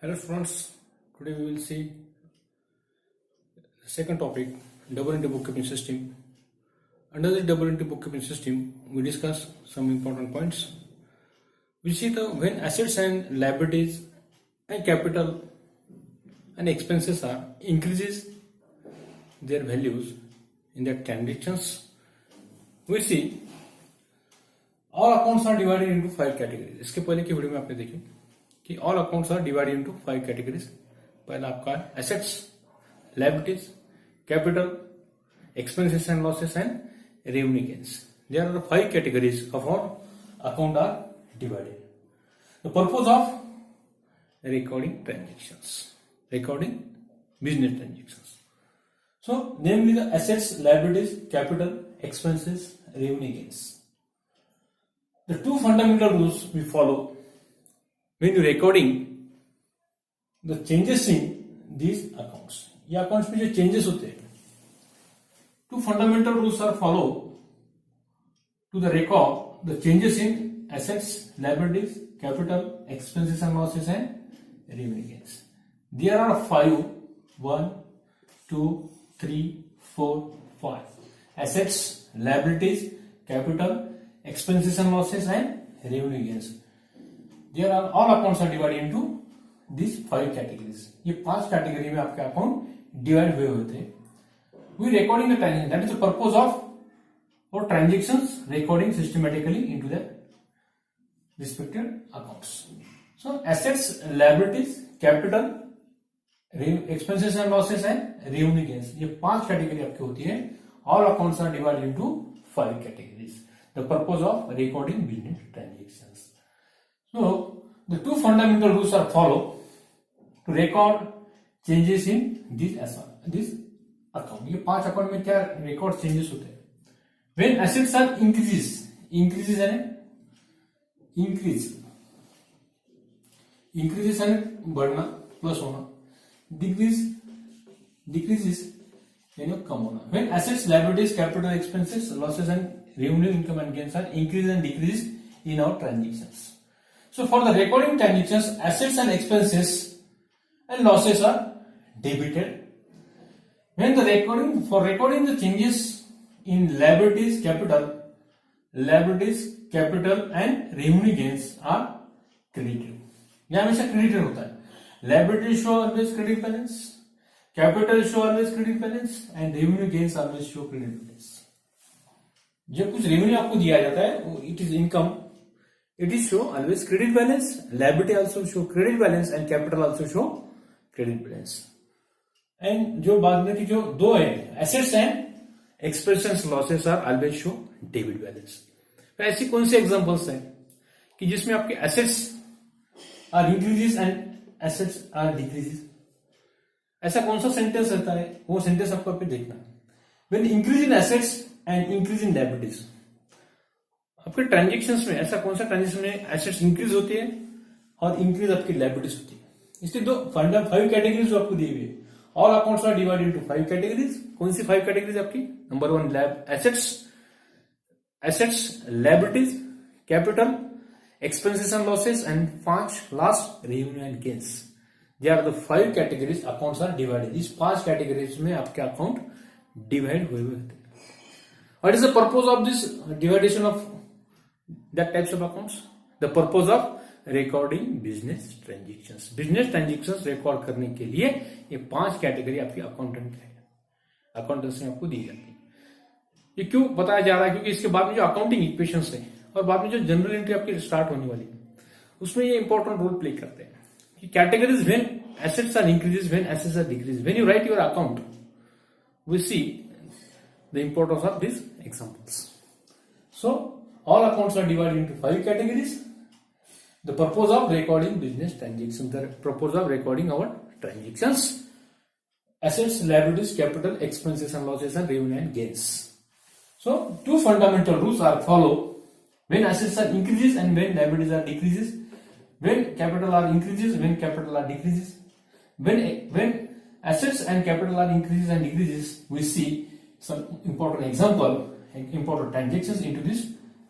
Hello friends, today we will see the second topic, double entry bookkeeping system. Under the double entry bookkeeping system, we discuss some important points. We see when assets and liabilities and capital and expenses are increases their values in their transactions. We see all accounts are divided into 5 categories. इसके पहले की video में आपने देखी कि all accounts are divided into 5 categories. पहला आपका assets, liabilities, capital, expenses and losses and revenue gains. There are 5 categories of all account are divided. The purpose of recording transactions, recording business transactions. So namely the assets, liabilities, capital, expenses, revenue gains. The two fundamental rules we follow when you recording the changes in these accounts. ये accounts में जो changes होते हैं, two fundamental rules are follow to the record the changes in assets, liabilities, capital, expenses and losses and revenue gains. There are 5, 1, 2, 3, 4, 5 assets, liabilities, capital, expenses and losses and revenue gains. There are all accounts are divided into these 5 categories. ये 5 category में आपके account divide हुए होते हैं. We recording the transaction, that is the purpose of for transactions recording systematically into the respective accounts. So assets, liabilities, capital, expenses and losses and revenue gains. ये 5 category आपकी होती है. All accounts are divided into 5 categories. The purpose of recording business transactions. So the two fundamental rules are followed to record changes in this account. ये 5 account में क्या record changes होते हैं? When assets are increases and increases and बढ़ना plus होना, decreases यानी कम होना. When assets, liabilities, capital, expenses, losses and revenue, income and gains are increase and decrease in our transactions. So for the recording transactions, assets and expenses and losses are debited. When the recording the changes in liabilities, capital and revenue gains are credited. यह हमेशा credited होता है. Liabilities show always credit balance, capital show always credit balance and revenue gains always show credit balance. जब कुछ revenue आपको दिया जाता है, it is income, it is show always credit balance, liability also show credit balance and capital also show credit balance. And जो बाद में की जो दो है, assets and expenses losses are always show debit balance. तो ऐसी कौन सी एग्जांपल्स हैं कि जिसमें आपके assets are increases and assets are decreases? ऐसा कौन सा सेंटेंस रहता है? वो सेंटेंस आपको पे देखना है. When increase in assets and increase in liabilities, आपके ट्रांजेक्शन्स में ऐसा कौन सा ट्रांजेक्शन में एसेट्स इंक्रीज होती है और इंक्रीज आपकी लायबिलिटीज होती है? इसलिए दो 5 कैटेगरीज जो आपको दी हुई है. All accounts are divided into 5 categories. कौन सी 5 कैटेगरीज आपकी? Number 1 assets, liabilities, capital, expenses and losses and 5 last revenue and gains. They are the 5 categories accounts are divided. इस 5 कैटेगरीज में आपके अकाउंट डिवाइड हुए होते हैं. What is the purpose of this division of that types of accounts? The purpose of recording business transactions. Business transactions record करने के लिए ये 5 कैटेगरी आपकी अकाउंटेंसी में आपको दी जाती है. ये क्यों बताया जा रहा है? क्योंकि इसके बाद में जो अकाउंटिंग इक्वेशंस है और बाद में जो जनरल एंट्री आपकी स्टार्ट होने वाली है, उसमें ये इंपॉर्टेंट रोल प्ले करते हैं कि categories when assets are increases, when assets are decrease. When you write your account, we see the importance of these examples. So all accounts are divided into 5 categories. The purpose of recording business transactions, the purpose of recording our transactions, assets, liabilities, capital, expenses and losses and revenue and gains. So two fundamental rules are followed when assets are increases and when liabilities are decreases, when capital are increases, when capital are decreases. When assets and capital are increases and decreases, we see some important example and important transactions into this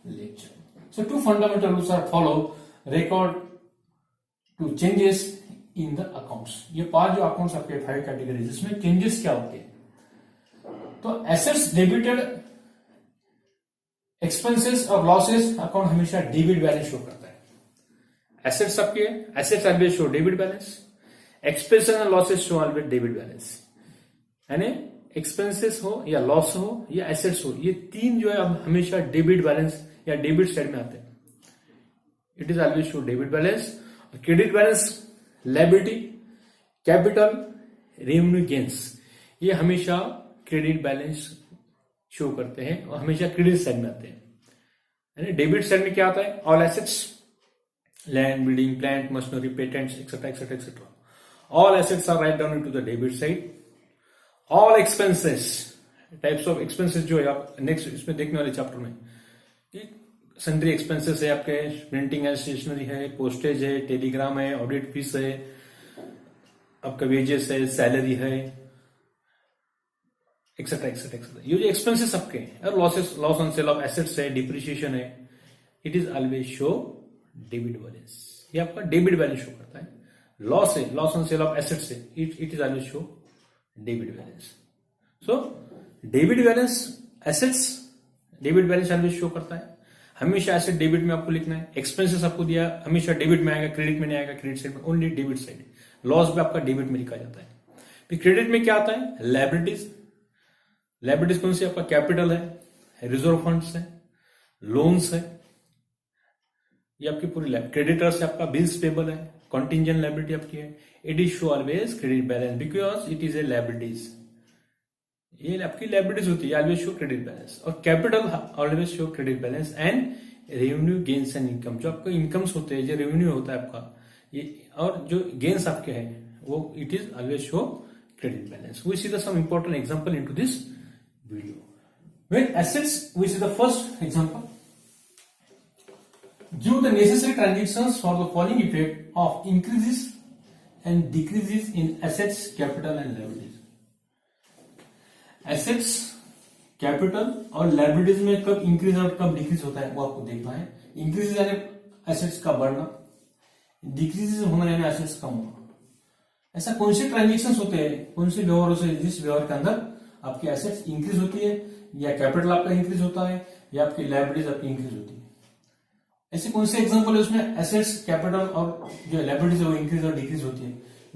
lecture. So two fundamental rules are followed. Record to changes in the accounts. ये 5 जो accounts आपके 5 category जिसमें changes क्या होते हैं। तो assets debited, expenses और losses account हमेशा डेबिट बैलेंस शो करता है। एसेट्स आपके, assets always show debit balance, expenses and losses show always debit balance. यानी एक्सपेंसेस हो या लॉस हो या एसेट्स हो, ये 3 जो है हमेशा डेबिट बैलेंस या डेबिट साइड में आते हैं। It is always show debit balance. Credit balance, liability, capital, revenue gains, ये हमेशा क्रेडिट बैलेंस शो करते हैं और हमेशा क्रेडिट साइड में आते हैं। यानी डेबिट साइड में क्या आता है, all assets, land, building, plant, machinery, patents etcetera etcetera etcetera, all assets are write down into the debit side. All expenses, types of expenses जो है आप नेक्स्ट इसमें देखने वाले चैप्टर में, सन्ड्री एक्सपेंसेस है आपके, प्रिंटिंग एंड स्टेशनरी है, पोस्टेज है, टेलीग्राम है, ऑडिट फीस है, आपका वेजेस है, सैलरी है, एक्सेट्रा एक्सेट्रा एक्सेट्रा। ये जो एक्सपेंसेस आपके और losses, loss on sale of assets है, डिप्रिसिएशन है, it is always show debit balance. ये आपका डेबिट बैलेंस शो करता है। लॉस है, loss on sale of assets है, it is always show debit balance. So debit balance, assets debit balance always show करता है। हमेशा एसेट डेबिट में आपको लिखना है। एक्सपेंसेस आपको दिया, हमेशा डेबिट में आएगा, क्रेडिट में नहीं आएगा, क्रेडिट साइड में, ओनली डेबिट साइड। लॉस भी आपका डेबिट में लिखा जाता है। फिर क्रेडिट में क्या आता है, लायबिलिटीज। लायबिलिटीज कौन सी, आपका कैपिटल है, रिजर्व फंड्स है, लोन्स है, ये आपकी पूरी लायबिलिटी। क्रेडिटर्स से आपका बिल्स पेबल है, कॉन्टिंजेंट लायबिलिटी आपकी है। It is show always credit balance because it is a liabilities. ये आपकी लायबिलिटीज होती है, ऑलवेज शो क्रेडिट बैलेंस। और capital always show credit balance and revenue gains and income. जो आपके इनकम्स होते हैं, जो रेवेन्यू होता है आपका, ये और जो गेन्स आपके हैं वो it is always show credit balance. We see the some important example into this video. With assets, we see the first example. Give the necessary transactions for the following effect of increases and decreases in assets, capital and liabilities. Assets, capital और liabilities में कब increase और कब decrease होता है वो आपको देखना है। Increases यानी assets का बढ़ना, decreases होना यानी assets कम होना। ऐसा कौन से ट्रांजेक्शन होते हैं, कौन से व्यवहारों से जिस व्यवहार के अंदर आपकी एसेट्स इंक्रीज होती है या कैपिटल आपका इंक्रीज होता है या आपकी लायबिलिटीज आपकी इंक्रीज होती है। ऐसे कौन से एग्जांपल है उसमें एसेट्स, कैपिटल और जो लायबिलिटीज है वो इंक्रीज और डिक्रीज होती है।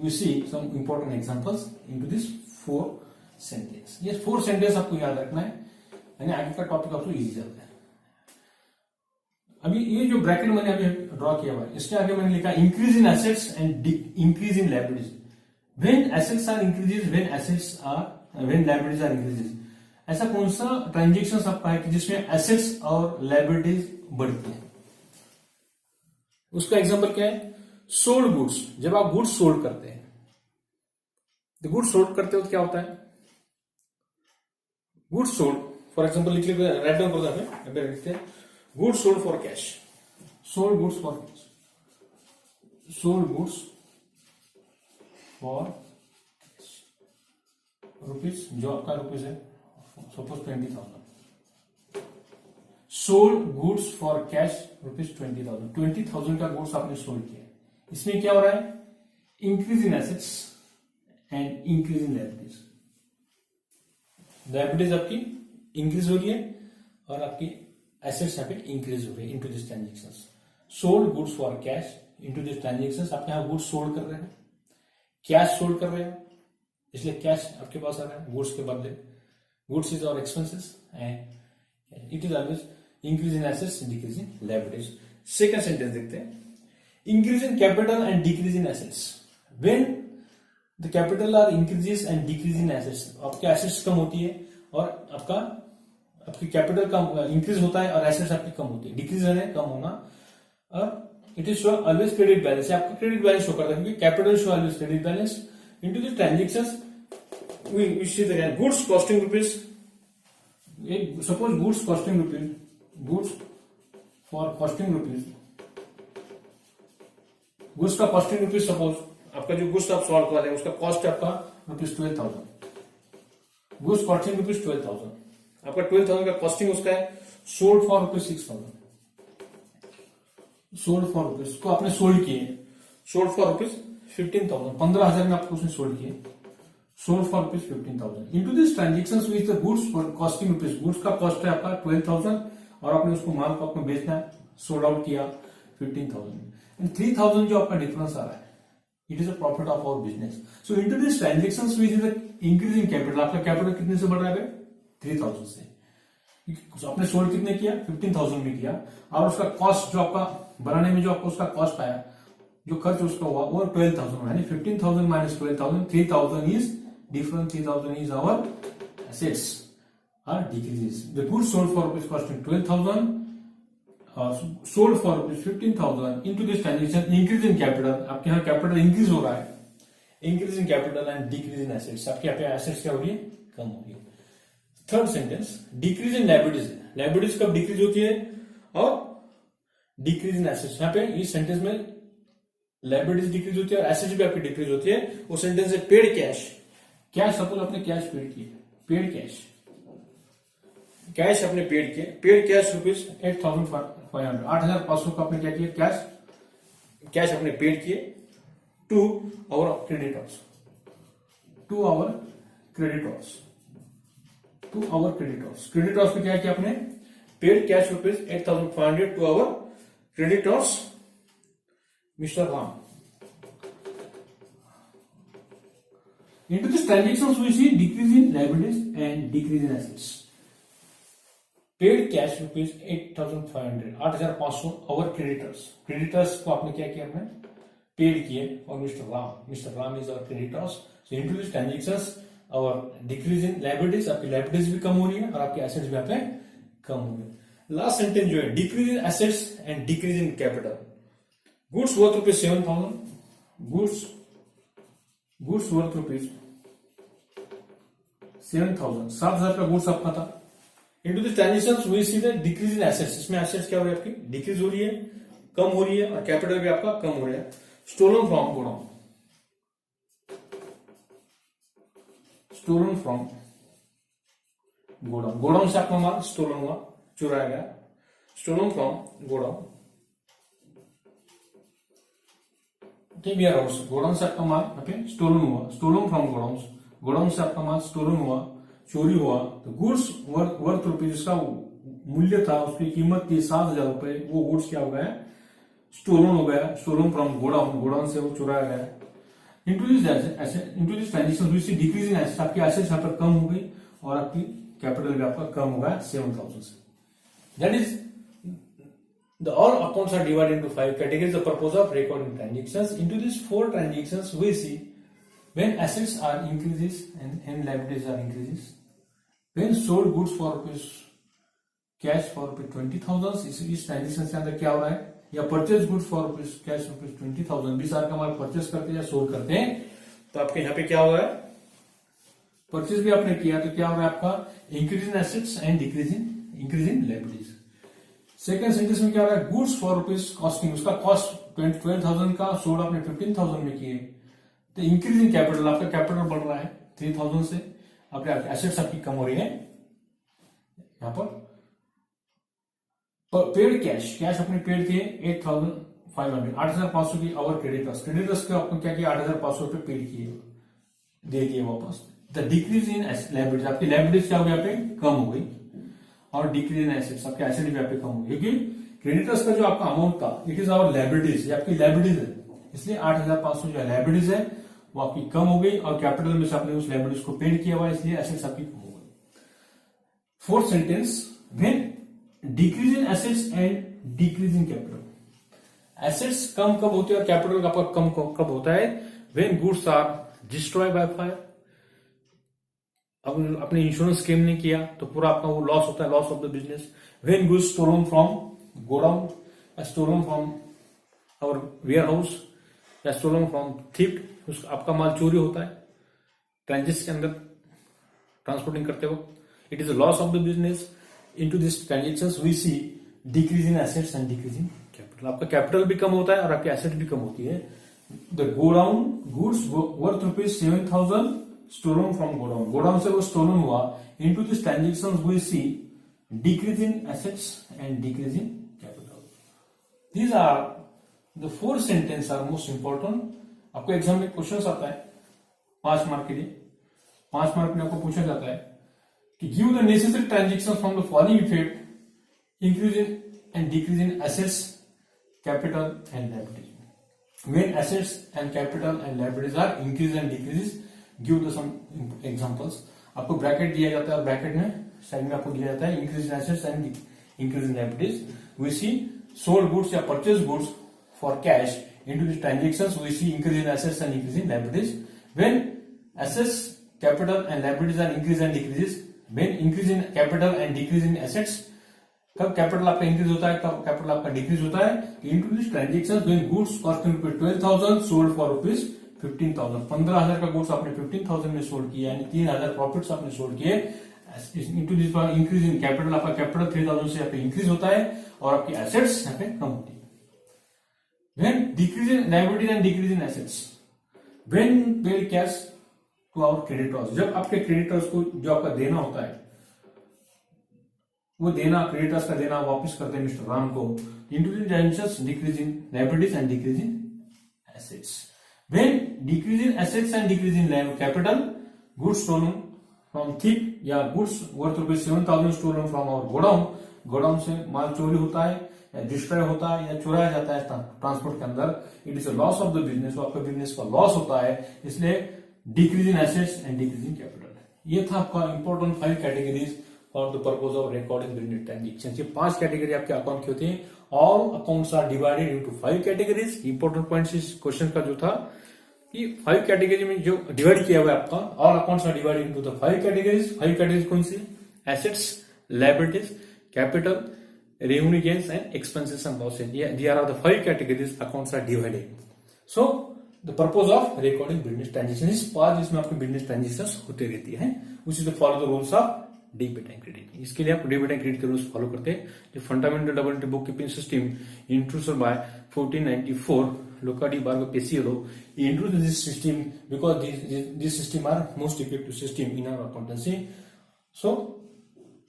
You see some important examples into this 4 sentence. ये 4 सेंटेंस आपको याद रखना है, यानी आगे का टॉपिक आपको इजी जाता है। अभी ये जो ब्रैकेट मैंने अभी ड्रॉ किया हुआ है, इसके आगे मैंने लिखा increase in assets and increase in liabilities. When assets are increases, when liabilities are increases. ऐसा कौन सा ट्रांजेक्शन आपका है कि जिसमें एसेट्स और लायबिलिटीज बढ़ती है। उसका एग्जांपल क्या है, सोल्ड गुड्स। जब आप गुड्स सोल्ड करते हैं, तो गुड्स सोल्ड करते हो तो क्या होता है, गुड्स सोल्ड फॉर एग्जांपल लिख लिखिए, राइट डाउन कर दो, लिखते हैं goods sold for cash. Sold goods for cash, sold goods for rupees, जो आपका रुपीज है suppose 20,000। Sold goods for cash rupees 20,000। 20,000 का गुड्स आपने सोल्ड किया। इसमें क्या हो रहा है, increase in assets and increase in liabilities. Liabilities आपकी इंक्रीज हो रही है और आपकी एसेट्स यहाँ पे इंक्रीज हो रही है into this transactions. Sold goods for cash into this transactions. आप यहाँ गुड्स सोल्ड कर रहे हैं, कैश सोल्ड कर रहे हैं, इसलिए कैश आपके पास आ रहा है गुड्स के बदले। गुड्स इज और expenses and it is always increase in assets, decrease in liabilities. Second sentence देखते हैं, increase in capital and decrease in assets. When the capital R increases and decrease in assets, आपके assets कम होती है और आपकी capital कम increase होता है और एसेट्स आपकी कम होती है। डिक्रीज होने, कम होना, और it is show always credit balance. आपका क्रेडिट बैलेंस शो करता है क्योंकि capital show always credit balance. into the transactions we see the goods costing rupees, suppose goods costing rupees, goods for costing rupees, goods का costing rupees, suppose आपका जो goods आप solve कर रहे हैं उसका कॉस्ट आपका रुपीज 12,000। गुड्स कॉस्टिंग रुपीज 12,000, आपका 12,000 का कॉस्टिंग उसका है। Sold for rupees 6,000, sold for rupees को आपने सोल्ड किए, सोल्ड फॉर रुपीज 15,000, 15,000 में आपको उसने सोल्ड किए, sold for rupees 15,000। Into this transaction with the goods costing rupees, goods का कॉस्ट है आपका 12,000 और आपने उसको माल को आपको बेचना है, सोल्ड आउट किया 15,000 एंड 3,000 जो आपका डिफरेंस आ रहा है, it is a profit of our business. So into this transaction with the increase in capital, आपका कैपिटल कितने से बढ़ रहा है? 3,000 से। आपने सोल्ड कितने किया? 15,000 में किया, और उसका कॉस्ट जो आपका बनाने में जो आपको उसका कॉस्ट आया, जो खर्च उसका हुआ वो 12,000, यानी 15,000 minus 12,000, 3,000 is difference, 3,000 is our assets are decreases. The goods sold for rupees costing 12,000 sold for rupees 15,000 into this transaction increase in capital, आपके यहाँ कैपिटल इंक्रीज हो रहा है, increase in capital and decrease in assets, आपके यहाँ पे assets क्या हो रही है? कम हो रही है। Third sentence, decrease in liabilities, liabilities कब डिक्रीज होती है? और डिक्रीज इन एसेट्स, यहाँ पे इस सेंटेंस में लायबिलिटीज डिक्रीज होती है और एसेट्स भी आपकी डिक्रीज होती है। वो सेंटेंस है पेड कैश, कैश सपोज आपने कैश पेड किए, पेड कैश, कैश आपने पेड किए, पेड कैश रुपीज 8,500, 8,500 का आपने क्या किया? कैश, कैश आपने पेड किए to our creditors, to our creditors, to our creditors, creditors को क्या किया आपने? Paid cash rupees 8,500 to our creditors mister Ram. Into this transactions we see decrease in liabilities and decrease in assets. Paid cash rupees 8,500, 8,500 our creditors, creditors को आपने क्या किया? आपने paid किए, और mister Ram is our creditors. So into this transactions और decrease in liabilities, आपकी liabilities भी कम हो रही है और आपके एसेट्स भी यहाँ पे कम हो रहे हैं। लास्ट सेंटेंस जो है decrease in assets and decrease in capital, goods worth rupees 7,000, goods worth rupees 7,000, 7,000 का गुड्स आपका था। Into this transactions we see the decrease in assets, इसमें एसेट्स क्या हो रही है? आपकी डिक्रीज हो रही है, कम हो रही है, और कैपिटल भी आपका कम हो रहा है। Stolen from godown, stolen from godown, godown से आपका माल स्टोलन हुआ, चुराया गया, stolen from godown, warehouse, godown से आपका माल यहाँ पे स्टोलन हुआ, स्टोलन फ्रॉम गोडाउन, गोडाउन से आपका माल स्टोलन हुआ, चोरी हुआ, तो गुड्स वर्थ रुपीज, जिसका मूल्य था, उसकी कीमत थी 7,000 रुपए, वो गुड्स क्या हो गया? स्टोलन हो गया, स्टोलन फ्रॉम गोडाउन, गोडाउन से वो चुराया गया। Into this transaction we see decrease in assets, आपकी एसेट्स यहाँ पर कम हो गई और आपकी कैपिटल भी आपका कम हो गया 7,000 से। That is the all accounts are divided into 5 categories. The purpose of recording transactions. Into these 4 transactions we see when assets are increases and liabilities are increases, when sold goods for rupees cash for rupees 20,000, इस transaction के अंदर क्या हो रहा है? या purchase goods for rupees cash rupees 20,000, 20,000 का माल purchase करते हैं या सोल्ड करते हैं, तो आपके यहाँ पे क्या हो रहा है? परचेज भी आपने किया तो क्या हो रहा है आपका? Increase in assets and increase in liabilities. Second sentence में क्या हो रहा है? गुड्स फॉर रुपीज कॉस्टिंग, उसका कॉस्ट 12,000 का, सोल्ड आपने 15,000 में किए, तो इंक्रीज इन कैपिटल, आपका कैपिटल बढ़ रहा है 3,000 से, आपके एसेट्स आपकी कम हो रही है। यहां पर पेड कैश, कैश अपने पेड किए 8,500, 8,500 की आवर क्रेडिटर्स, क्रेडिटर्स को आपको क्या किया? 8,500 रुपए पेड किए, दे दिए वापस। द डिक्रीज इन लायबिलिटीज, आपकी लायबिलिटीज क्या हो गई? यहाँ पे कम हो गई, और डिक्रीज इन एसेट्स, आपके एसेट भी आपके कम हो गए, क्योंकि क्रेडिटर्स का जो आपका अमाउंट था, इट इज आवर लायबिलिटीज, ये आपकी लायबिलिटीज है, इसलिए 8,500 जो लायबिलिटीज है वो आपकी कम हो गई, और कैपिटल में से आपने उस लायबिलिटीज को पेड किया हुआ, इसलिए एसेट्स आपकी कम हो गई। Fourth sentence, when decrease in assets and decrease in capital, assets कम कब होते हैं और कैपिटल आपका कम कब होता है? When goods are destroy by fire, अब अपने इंश्योरेंस क्लेम नहीं किया तो पूरा आपका वो लॉस होता है, loss of the business. When goods stolen from godown, stolen from our warehouse, या स्टोलन फ्रॉम थीफ्ट, आपका माल चोरी होता है ट्रांजिट के अंदर ट्रांसपोर्टिंग करते वक्त, it is a loss of the business. Into this transactions we see decrease in assets and decrease in capital, आपका कैपिटल भी कम होता है और आपकी एसेट भी कम होती है। The godown goods worth rupees 7,000 stolen from godown, godown से वो स्टोलन हुआ। Into this transactions we see decrease in assets and decrease in capital. These are the 4 sentences are most important. आपको एग्जाम में question आता है 5 mark के लिए, 5 mark में आपको पूछा जाता है कि give the necessary transaction from the following effect increase in and decrease in assets capital and liabilities. When assets and capital and liabilities are increase and decreases, give the some examples. आपको bracket दिया जाता है, bracket में side में आपको दिया जाता है increase in assets and increase in liabilities. We see sold goods या purchase goods for cash into the transactions. We see increase in assets and increase in liabilities. When assets, capital and liabilities are increase and decreases, when increase in capital and decrease in assets, कब capital आपका increase होता है, कब capital आपका decrease होता है, into this transactions when goods costing rupees 12,000 sold for rupees 15,000. 15,000 का goods आपने 15,000 में सोल्ड किया, यानी 3,000 प्रॉफिट्स आपने सोल्ड किए. Into this increase in capital, आपका कैपिटल 3,000 से यहाँ पे इंक्रीज होता है और आपकी एसेट्स यहाँ पे कम होती है. When decrease in liabilities and decrease in assets, when pay cash to our creditors, जब आपके क्रेडिटर्स को जो आपका देना होता है वो देना, क्रेडिटर्स का देना वापस करते हैं मिस्टर राम को. Into decrease in liabilities and decrease in assets. When decrease in assets and decrease in capital, goods stolen from thief या goods worth rupees 7,000 stolen from our godown, godown से माल चोरी होता है या डिस्ट्रॉय होता है या चुराया जाता है ट्रांसपोर्ट के अंदर, it is a loss of the business. आपका बिजनेस का लॉस होता है, इसलिए decrease in assets and decrease in capital. ये था आपका important 5 categories for the purpose of recording business transaction. ये 5 कैटेगरी आपके अकाउंट की होती है. All accounts are divided into 5 categories. Important points इस क्वेश्चन का जो था कि 5 कैटेगरी में जो डिवाइड किया हुआ है आपका, all accounts are divided into the 5 categories. 5 categories कौन सी? Assets, liabilities, capital, revenue gains and expenses and losses. Yeah, these are the 5 categories accounts are divided. So the purpose of recording business transactions is part जिसमें आपके business transactions होते रहती है, which is to follow the rules of debit and credit. इसके लिए आप debit and credit के rules follow करते हैं. जो fundamental double entry book keeping system introduced by 1494 Luca di Bargo Pesciolo, he introduced this system because this system are most effective system in our accountancy. So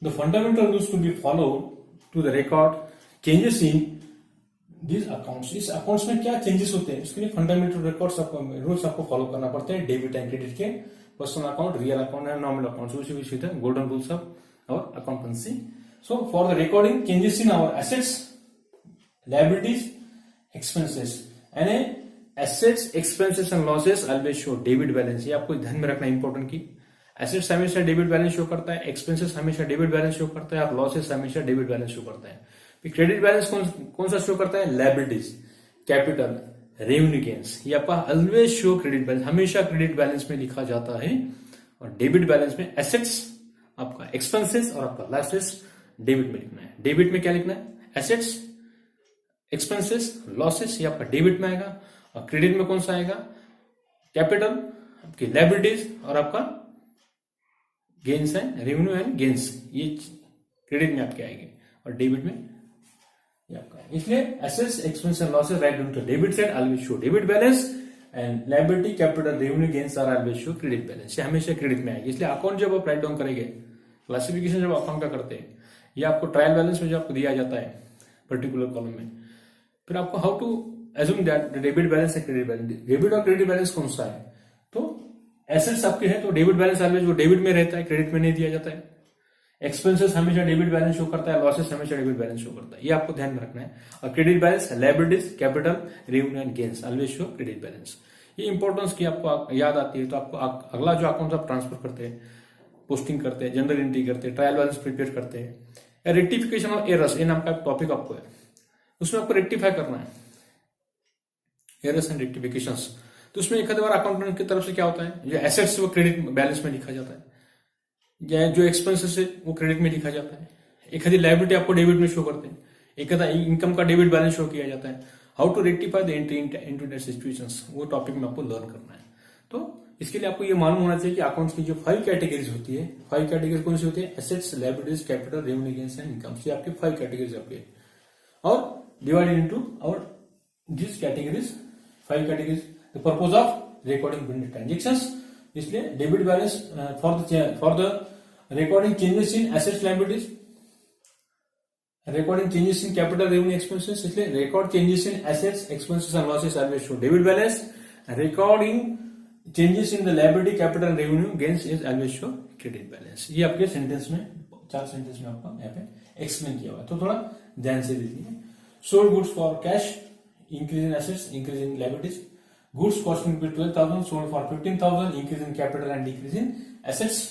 the fundamental rules to be followed to the record changes in these accounts. इस accounts में क्या changes होते हैं, इसके लिए fundamental records आपको rules आपको follow करना पड़ते हैं. डेबिट एंड क्रेडिट के, personal account, real account and nominal account, which is the golden rules of our accountancy. So for the recording changes in our assets, liabilities, expenses, and assets, expenses and losses always show debit balance. ये आपको ध्यान में रखना important की assets हमेशा debit balance show करता है, expenses हमेशा डेबिट बैलेंस शो करता है और लॉसेस हमेशा डेबिट बैलेंस शो करता है. क्रेडिट बैलेंस कौन सा शो करता है? Liabilities, capital, revenue gains. ये आपका ऑलवेज शो क्रेडिट बैलेंस, हमेशा क्रेडिट बैलेंस में लिखा जाता है. और डेबिट बैलेंस में एसेट्स, आपका एक्सपेंसेस और आपका लॉसेस डेबिट में लिखना है. डेबिट में क्या लिखना है? एसेट्स, एक्सपेंसेस, लॉसेस, ये आपका डेबिट में आएगा. और क्रेडिट में कौन सा आएगा? कैपिटल, आपकी लायबिलिटीज और आपका गेन्स है, रेवेन्यू एंड गेन्स, ये क्रेडिट में आपके आएंगे और डेबिट में ये आपका है. इसलिए assets, expense and losses write down to debit side always show debit balance and liability, capital, revenue gains are always show credit balance. ये हमेशा क्रेडिट में आएगी. इसलिए अकाउंट जब आप राइट डाउन करेंगे, क्लासिफिकेशन जब अकाउंट का करते हैं, ये आपको ट्रायल बैलेंस में जो आपको दिया जाता है पर्टिकुलर कॉलम में, फिर आपको how to assume that debit balance है क्रेडिट बैलेंस. डेबिट और क्रेडिट बैलेंस कौन सा है? तो एसेट्स आपके हैं तो डेबिट बैलेंस ऑलवेज वो डेबिट में रहता है, क्रेडिट में नहीं दिया जाता है. एक्सपेंसेस हमेशा डेबिट बैलेंस शो करता है, लॉसेस हमेशा डेबिट बैलेंस शो करता है. ये आपको ध्यान में रखना है. और credit balance, liabilities, capital, revenue and gains always show credit balance. ये इंपॉर्टेंस की आपको याद आती है तो आपको अगला जो अकाउंट आप ट्रांसफर करते हैं, पोस्टिंग करते हैं, जनरल एंट्री करते हैं, ट्रायल बैलेंस प्रिपेयर करते हैं, या रेक्टिफिकेशन ऑफ एरर्स, ये नाम का टॉपिक आपको है, उसमें आपको रेक्टिफाई करना है एरर्स एंड रेक्टिफिकेशंस. तो उसमें एक बार अकाउंटेंट की तरफ से क्या होता है, जो एसेट्स वो क्रेडिट बैलेंस में लिखा जाता है, या जो एक्सपेंसेस है वो क्रेडिट में लिखा जाता है. एक आधी लायबिलिटी आपको डेबिट में शो करते हैं, एक आधा इनकम का डेबिट बैलेंस शो किया जाता है. How to rectify the entry into that situations, वो टॉपिक में आपको लर्न करना है. तो इसके लिए आपको ये मालूम होना चाहिए कि अकाउंट्स की जो 5 कैटेगरीज होती है, 5 कैटेगरीज कौन सी होती है? Assets, liabilities, capital, revenue gains and income. ये आपके 5 कैटेगरीज आपके और divided into our this categories, 5 categories. The purpose of recording business transactions, इसलिए debit balance for the recording changes in assets, liabilities, recording changes in capital, revenue, expenses. इसलिए record changes in assets, expenses and losses always show debit balance. Recording changes in the liability capital revenue gains is always show credit balance. ये आपके sentence में 4 sentence में आपका यहाँ पे explain किया हुआ है, तो थोड़ा ध्यान से देखिए। Sold goods for cash, increase in assets, increase in liabilities. Goods costing rupees 12,000, sold for 15,000, increase in capital and decrease in assets.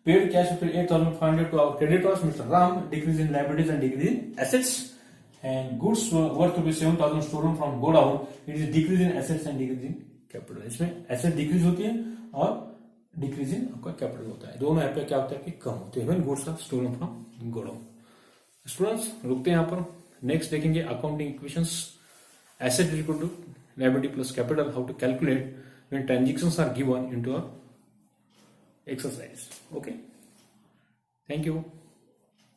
Paid cash rupees 8,500 to our creditors mister Ram, decrease in liabilities and decrease in assets. And goods worth to be 7,000 stolen from godown, it is decrease in assets and decrease in capital। इसमें asset decrease होती है और decrease इन आपका capital होता है, दोनों यहाँ पे क्या होता है कि कम होते हैं when goods are stolen from godown. Students रुकते हैं यहाँ पर, नेक्स्ट देखेंगे accounting equations. Asset equal to liability plus capital, how to calculate when transactions are given into a exercise. Okay, thank you.